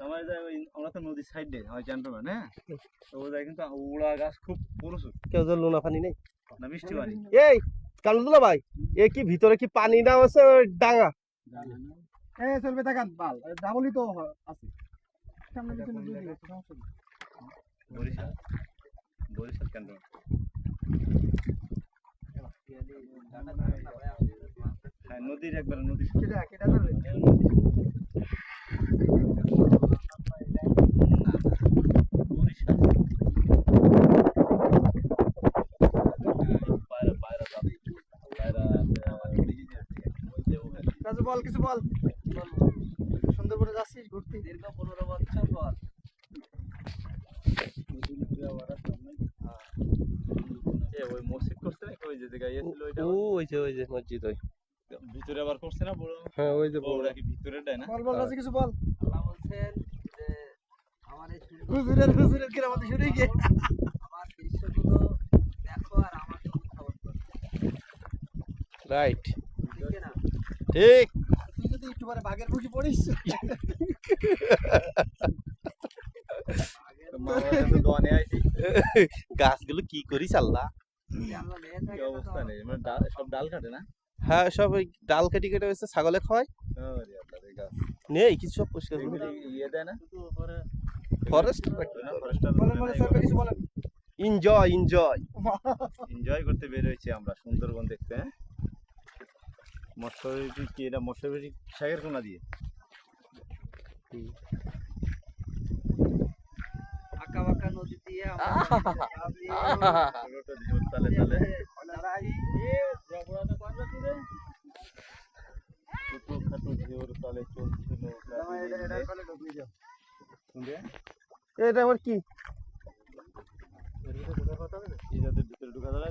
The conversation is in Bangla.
আমরা তো নদীর সাইডে হয় ক্যান্টনমেন্ট, হ্যাঁ, তো ওদের কিন্তু উড়া গাছ খুব প্রচুর। কেউ যে লোনা পানি নেই না মিষ্টি পানি। এই কালুদুলা ভাই, এ কি ভিতরে কি পানি না আছে ডাঙা? চলবে দেখান বাল ডাবলই তো আছে সামনে পিছনে দুই দিকে সমস্যা নেই। বরিশাল বরিশাল ক্যান্টনমেন্ট। হ্যাঁ নদীর একবারে নদীর কেটা কেটা ধরবে বরিশাল পায়রা পায়রা যাবে পায়রা রাজু বল কিছু বল সুন্দরবনে যাচ্ছিস ঘুরতে দীর্ঘ 15 বছর পর ওই মসজিদ করছে নাকি ওই যে জায়গায় ছিল ওইটা ওই যে মসজিদ ওই ভিতরে আবার করছে না বড়? হ্যাঁ ওই যে বড় কি ভিতরে দেয় না? বল বল রাজু কিছু বল আল্লাহ বলছেন যে আমার এই হুজুরের কিরামত শুনে গিয়ে আমার দৃশ্যগুলো দেখো আর আমার জন্য খাবার করো, রাইট ঠিক না? ঠিক তুই যদি একটু পরে বাঘের মুখে পড়িস গাছগুলো কি করিস আল্লাহ? যদি আল্লাহ মেয়ে কি থাকে অবস্থা নেই মানে সব ডাল কাটে না? হ্যাঁ সব ওই ডাল কেটে কেটে হয়েছে ছাগলে খাওয়ায় আরে আল্লাহ রে গাছ নেই কিছু সব পরিষ্কার করে এগুলি ইয়ে দেয় না? ফরেস্ট ফরেস্টার বলেন বলেন স্যার কিছু বলেন এনজয় এনজয় এনজয় করতে বের হয়েছি আমরা সুন্দরবন দেখতে, হ্যাঁ। মৎস্যজীবী কি এটা মৎস্যজীবী শাকের কোনা দিয়ে আঁকা বাঁকা নদী দিয়ে পুরোটা ঝোল তালে তালে ছোটখাটো ঝোর তালে চলছিল। এটা আবার কি? এই যাদের ভিতরে ঢুকা যাবে